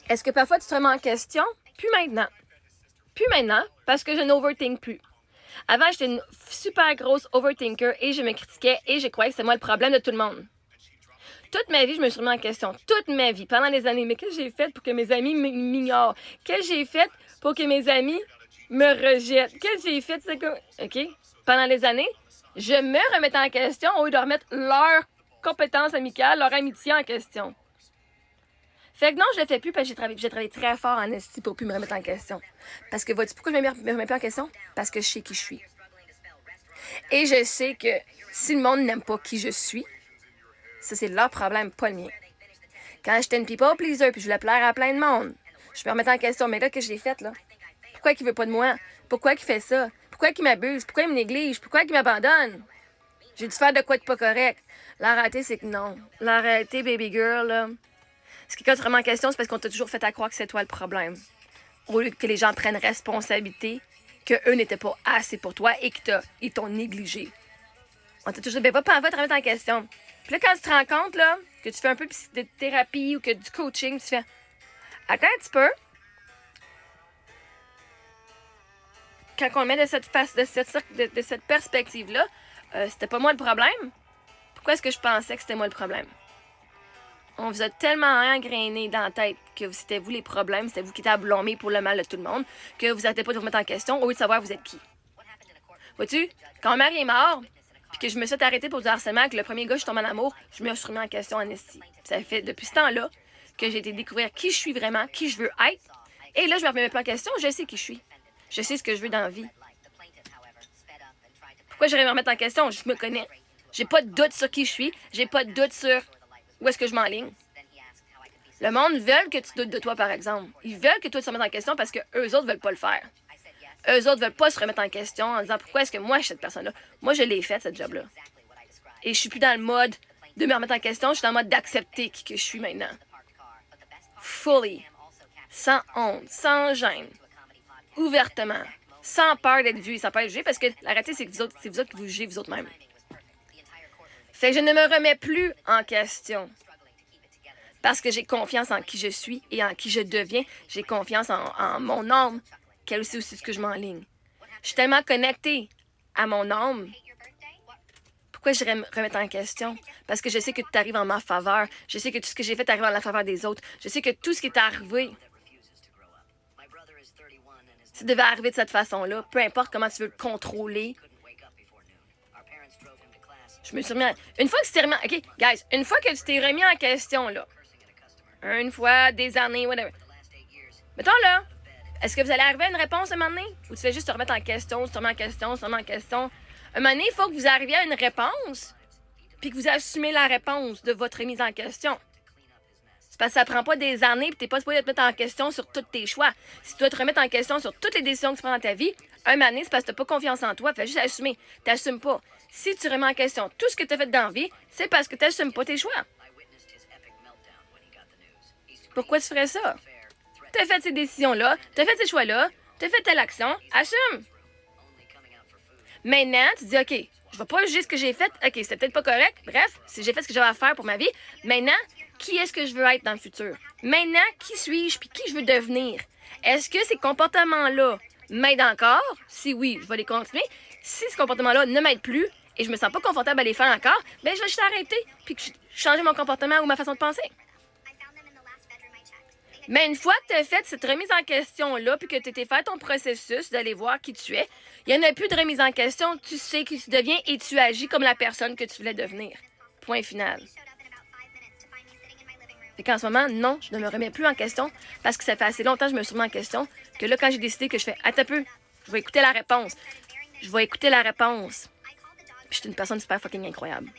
Est-ce que parfois tu te remets en question? Plus maintenant. Plus maintenant, parce que je n'overthink plus. Avant, j'étais une super grosse overthinker et je me critiquais et je croyais que c'était moi le problème de tout le monde. Toute ma vie, je me suis remis en question. Toute ma vie, pendant les années. Mais qu'est-ce que j'ai fait pour que mes amis m'ignorent? Qu'est-ce que j'ai fait pour que mes amis me rejettent? Qu'est-ce que j'ai fait? C'est comme... OK? Pendant les années, je me remettais en question au lieu de remettre leur compétence amicale, leur amitié en question. Fait que non, je le fais plus parce que j'ai travaillé très fort en esti pour plus me remettre en question. Parce que vois-tu pourquoi je me remets plus en question? Parce que je sais qui je suis. Et je sais que si le monde n'aime pas qui je suis, ça c'est leur problème, pas le mien. Quand j'étais une people pleaser puis je voulais plaire à plein de monde, je me remettais en question. Mais là, que je l'ai fait, là? Pourquoi il veut pas de moi? Pourquoi il fait ça? Pourquoi il m'abuse? Pourquoi il me néglige? Pourquoi il m'abandonne? J'ai dû faire de quoi de pas correct. La réalité, c'est que non. La réalité, baby girl, là, ce qui est vraiment en question, c'est parce qu'on t'a toujours fait à croire que c'est toi le problème. Au lieu que les gens prennent responsabilité, qu'eux n'étaient pas assez pour toi et qu'ils t'ont négligé. On t'a toujours dit, ben va te remettre en question. Puis là, quand tu te rends compte, là, que tu fais un peu de thérapie ou que du coaching, tu fais, attends un petit peu. Quand on le met de cette perspective-là, c'était pas moi le problème. Pourquoi est-ce que je pensais que c'était moi le problème? On vous a tellement engrainé dans la tête que c'était vous les problèmes, c'était vous qui étiez ablombés pour le mal de tout le monde, que vous n'arrêtez pas de vous remettre en question au lieu de savoir vous êtes qui. Vois-tu, quand mon mari est mort, puis que je me suis arrêtée pour du harcèlement, que le premier gars, je tombe en amour, je me suis remis en question en esti. Ça fait depuis ce temps-là que j'ai été découvrir qui je suis vraiment, qui je veux être. Et là, je me remets plus en question, je sais qui je suis. Je sais ce que je veux dans la vie. Pourquoi j'irais me remettre en question? Je me connais. J'ai pas de doute sur qui je suis. J'ai pas de doute sur où est-ce que je m'enligne. Le monde veut que tu doutes de toi, par exemple. Ils veulent que toi tu te remettes en question parce que eux autres veulent pas le faire. Eux autres veulent pas se remettre en question en disant pourquoi est-ce que moi je suis cette personne-là. Moi, je l'ai faite, cette job-là. Et je suis plus dans le mode de me remettre en question, je suis dans le mode d'accepter qui que je suis maintenant. Fully. Sans honte, sans gêne. Ouvertement. Sans peur d'être vu et sans peur d'être jugé, parce que la réalité, c'est que c'est vous autres qui vous jugez vous autres mêmes. Fait que je ne me remets plus en question. Parce que j'ai confiance en qui je suis et en qui je deviens. J'ai confiance en mon âme, qu'elle aussi ce que je m'enligne. Je suis tellement connectée à mon âme. Pourquoi je me remettre en question? Parce que je sais que tout arrive en ma faveur. Je sais que tout ce que j'ai fait arrive en la faveur des autres. Je sais que tout ce qui est arrivé, ça devait arriver de cette façon-là. Peu importe comment tu veux le contrôler. Je me suis remis en... Une fois que tu t'es remis... OK, guys, une fois que tu t'es remis en question, là, une fois, des années, whatever. Mettons, là, est-ce que vous allez arriver à une réponse un moment donné? Ou tu fais juste te remettre en question, te remettre en question, te remettre en question? Un moment donné, il faut que vous arriviez à une réponse, puis que vous assumez la réponse de votre remise en question. C'est parce que ça prend pas des années, puis t'es pas supposé te mettre en question sur tous tes choix. Si tu dois te remettre en question sur toutes les décisions que tu prends dans ta vie, un moment donné, c'est parce que t'as pas confiance en toi. Fais juste assumer. T'assumes pas. Si tu remets en question tout ce que t'as fait dans la vie, c'est parce que t'assumes pas tes choix. Pourquoi tu ferais ça? T'as fait ces décisions-là, t'as fait ces choix-là, t'as fait telle action, assume. Maintenant, tu dis, OK, je vais pas juger ce que j'ai fait. OK, c'était peut-être pas correct. Bref, si j'ai fait ce que j'avais à faire pour ma vie, maintenant, qui est-ce que je veux être dans le futur? Maintenant, qui suis-je puis qui je veux devenir? Est-ce que ces comportements-là m'aident encore? Si oui, je vais les continuer. Si ces comportements-là ne m'aident plus et je me sens pas confortable à les faire encore, ben je vais juste arrêter puis changer mon comportement ou ma façon de penser. Mais une fois que tu as fait cette remise en question-là, puis que tu t'es fait ton processus d'aller voir qui tu es, il n'y en a plus de remise en question, tu sais qui tu deviens et tu agis comme la personne que tu voulais devenir. Point final. Fait qu'en ce moment, non, je ne me remets plus en question parce que ça fait assez longtemps que je me suis remis en question que là, quand j'ai décidé que je fais « Attends un peu, je vais écouter la réponse. Je vais écouter la réponse. » Puis je suis une personne super fucking incroyable.